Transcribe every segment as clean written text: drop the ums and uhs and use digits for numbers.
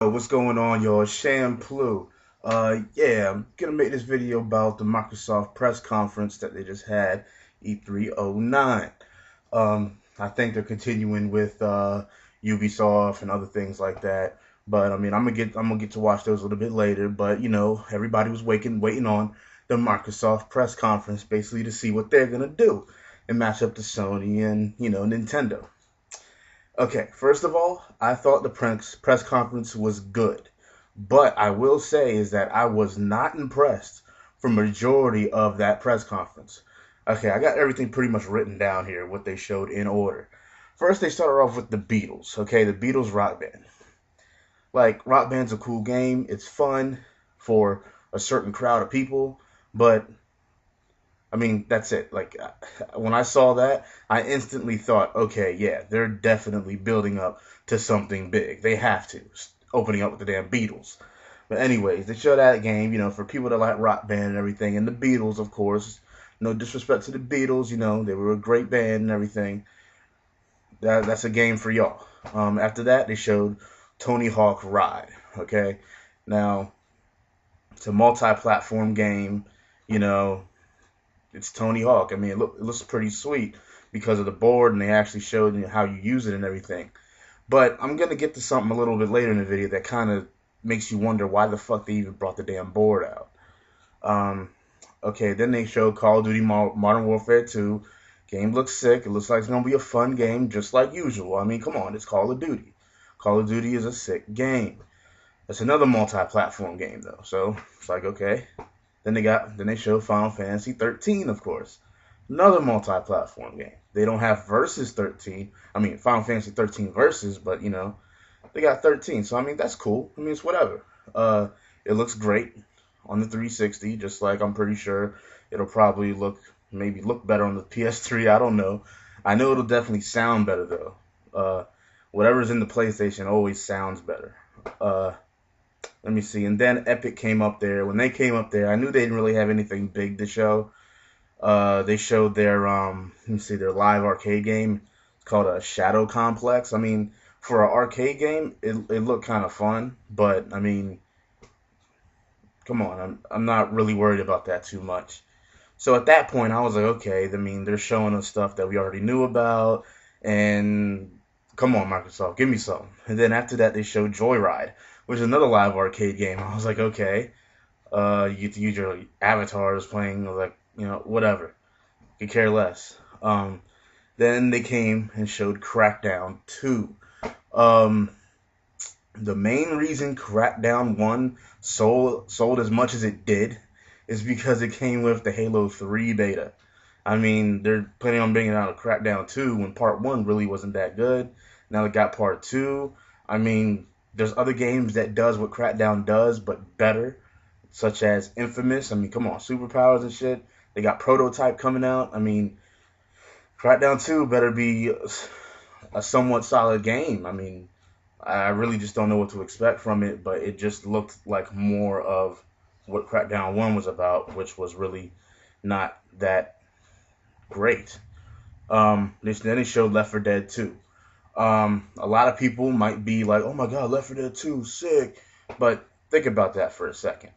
What's going on, y'all? Shampoo. Yeah, I'm gonna make this video about the Microsoft press conference that they just had, E309. I think they're continuing with Ubisoft and other things like that. But I mean, I'm gonna get to watch those a little bit later. But everybody was waiting on the Microsoft press conference basically to see what they're gonna do and match up to Sony and Nintendo. Okay, first of all, I thought the press conference was good. But I will say is that I was not impressed for majority of that press conference. Okay, I got everything pretty much written down here, what they showed in order. First, they started off with the Beatles. Okay, the Beatles Rock Band. Like, Rock Band's a cool game. It's fun for a certain crowd of people. But I mean, that's it. Like, when I saw that, I instantly thought, okay, yeah, they're definitely building up to something big. They have to, opening up with the damn Beatles. But anyways, they show that game, for people that like Rock Band and everything, and the Beatles, of course. No disrespect to the Beatles, they were a great band and everything. That's a game for y'all. After that, they showed Tony Hawk Ride. Okay, now it's a multi-platform game. You know, it's Tony Hawk. I mean, it looks pretty sweet because of the board, and they actually showed how you use it and everything. But I'm gonna get to something a little bit later in the video that kind of makes you wonder why the fuck they even brought the damn board out. Um, okay, then they showed Call of Duty Modern Warfare 2. Game looks sick. It looks like it's gonna be a fun game, just like usual. I mean, come on, it's Call of Duty. Call of Duty is a sick game. It's another multi-platform game though, so it's like okay. Then they showed Final Fantasy 13, of course, another multi-platform game. They don't have Versus 13. I mean, Final Fantasy 13 Versus, but they got 13. So I mean, that's cool. I mean, it's whatever. It looks great on the 360, just like I'm pretty sure it'll probably look better on the PS3. I don't know. I know it'll definitely sound better though. Whatever's in the PlayStation always sounds better. Uh, Let me see. And then Epic came up there. When they came up there, I knew they didn't really have anything big to show. They showed their let me see, their live arcade game. It's called a Shadow Complex. I mean, for an arcade game, it looked kind of fun, but I mean, come on, I'm not really worried about that too much. So at that point, I was like, okay, I mean, they're showing us stuff that we already knew about, and come on, Microsoft, give me something. And then after that, they showed Joyride, which is another live arcade game. I was like, okay, you get to use your avatars playing, like, whatever. Could care less. Then they came and showed Crackdown 2. Um, the main reason Crackdown 1 sold as much as it did is because it came with the Halo 3 beta. I mean, they're planning on bringing out a Crackdown 2 when Part 1 really wasn't that good. Now they got Part 2. I mean, there's other games that does what Crackdown does, but better, such as Infamous. I mean, come on, superpowers and shit. They got Prototype coming out. I mean, Crackdown 2 better be a somewhat solid game. I mean, I really just don't know what to expect from it, but it just looked like more of what Crackdown 1 was about, which was really not that great. Then they showed Left 4 Dead 2. A lot of people might be like, oh my god, Left 4 Dead 2, sick. But think about that for a second.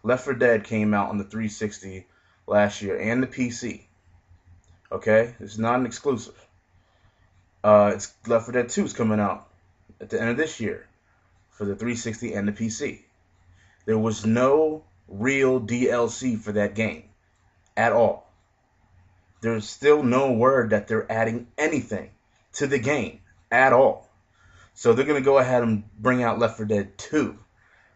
Left 4 Dead came out on the 360 last year and the PC. Okay? It's not an exclusive. It's Left 4 Dead 2 is coming out at the end of this year for the 360 and the PC. There was no real DLC for that game at all. There's still no word that they're adding anything to the game at all. So they're going to go ahead and bring out Left 4 Dead 2.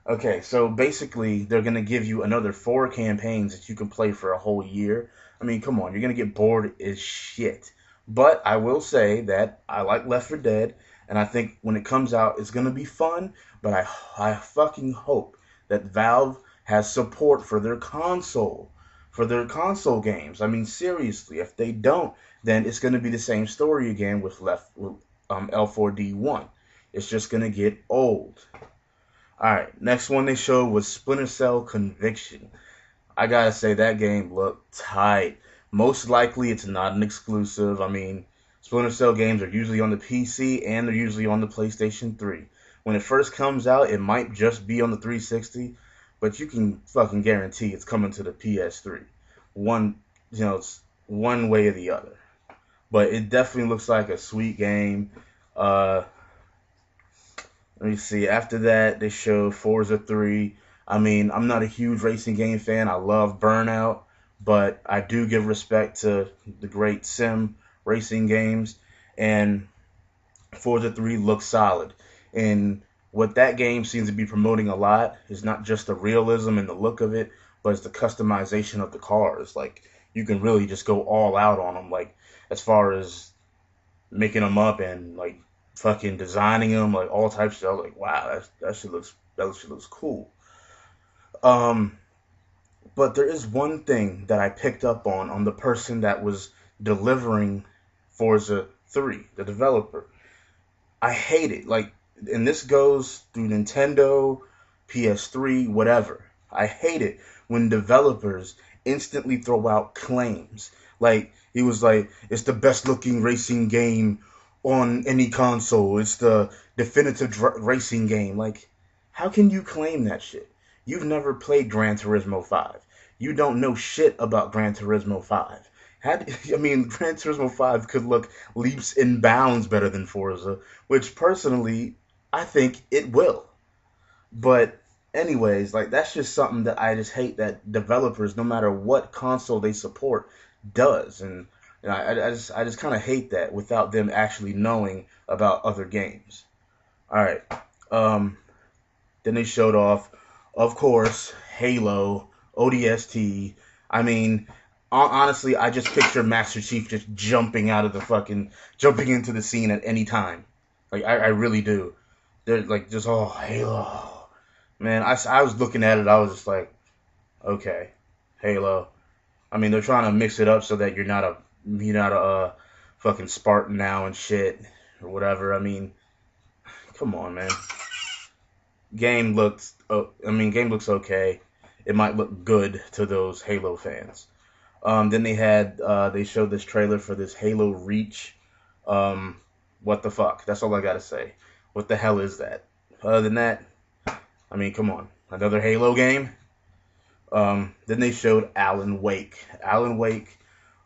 Okay, so basically they're going to give you another 4 campaigns that you can play for a whole year. I mean, come on, you're going to get bored as shit. But I will say that I like Left 4 Dead, and I think when it comes out, it's going to be fun, but I fucking hope that Valve has support for their console games. I mean, seriously, if they don't, then it's going to be the same story again with L4D1. It's just going to get old. Alright, next one they showed was Splinter Cell Conviction. I gotta say, that game looked tight. Most likely it's not an exclusive. I mean, Splinter Cell games are usually on the PC and they're usually on the PlayStation 3. when it first comes out, it might just be on the 360, but you can fucking guarantee it's coming to the PS3. One, it's one way or the other. But it definitely looks like a sweet game. Uh, Let me see. After that, they showed Forza 3. I mean, I'm not a huge racing game fan. I love Burnout, but I do give respect to the great sim racing games. And Forza 3 looks solid. And what that game seems to be promoting a lot is not just the realism and the look of it, but it's the customization of the cars. Like, you can really just go all out on them. Like, as far as making them up and like fucking designing them, like all types of stuff. Like, wow, that shit looks cool. Um, but there is one thing that I picked up on the person that was delivering Forza 3, the developer. I hate it. Like, and this goes through Nintendo, PS3, whatever. I hate it when developers instantly throw out claims. Like, he was like, it's the best looking racing game on any console. It's the definitive racing game. Like, how can you claim that shit? You've never played Gran Turismo 5. You don't know shit about Gran Turismo 5. I mean, Gran Turismo 5 could look leaps and bounds better than Forza, which personally, I think it will. But anyways, like that's just something that I just hate that developers, no matter what console they support, does, and I just kind of hate that without them actually knowing about other games. All right, um, then they showed off, of course, Halo, ODST. I mean, honestly, I just picture Master Chief just jumping into the scene at any time. Like I really do. They're like just Halo. Man, I was looking at it. I was just like, okay, Halo. I mean, they're trying to mix it up so that you're not a fucking Spartan now and shit or whatever. I mean, come on, man. Game looks okay. It might look good to those Halo fans. Then they showed this trailer for this Halo Reach. What the fuck? That's all I gotta say. What the hell is that? Other than that, I mean, come on, another Halo game. Then they showed Alan Wake. Alan Wake.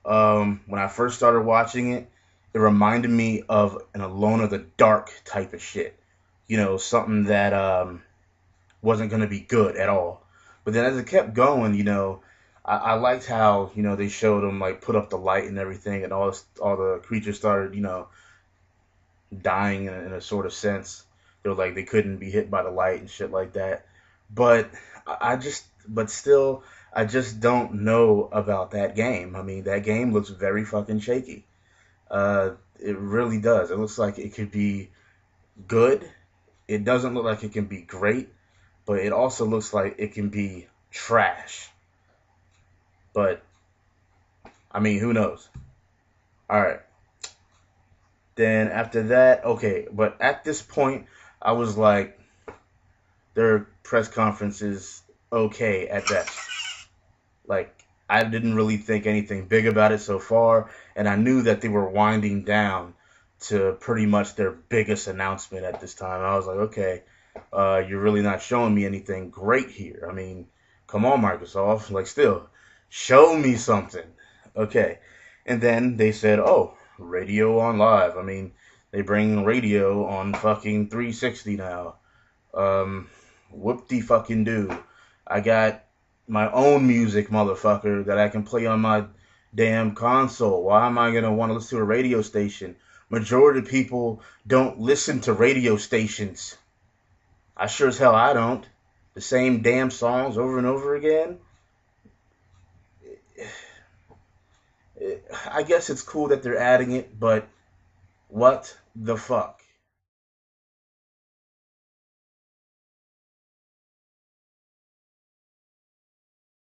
When I first started watching it, it reminded me of an Alone of the Dark type of shit. Something that wasn't gonna be good at all. But then as it kept going, I liked how they showed them like put up the light and everything, and all the creatures started dying in a sort of sense. They were like they couldn't be hit by the light and shit like that. But still, I just don't know about that game. I mean, that game looks very fucking shaky. It really does. It looks like it could be good. It doesn't look like it can be great, but it also looks like it can be trash. But I mean, who knows? All right. Then after that, okay. But at this point, I was like, their press conference is okay at best. Like, I didn't really think anything big about it so far, and I knew that they were winding down to pretty much their biggest announcement at this time. I was like, okay, you're really not showing me anything great here. I mean, come on, Microsoft. Like, still, show me something. Okay. And then they said, oh, radio on live. I mean, they bring radio on fucking 360 now. Whoop-de-fucking do. I got my own music, motherfucker, that I can play on my damn console. Why am I going to want to listen to a radio station? Majority of people don't listen to radio stations. I sure as hell I don't. The same damn songs over and over again. I guess it's cool that they're adding it, but what the fuck?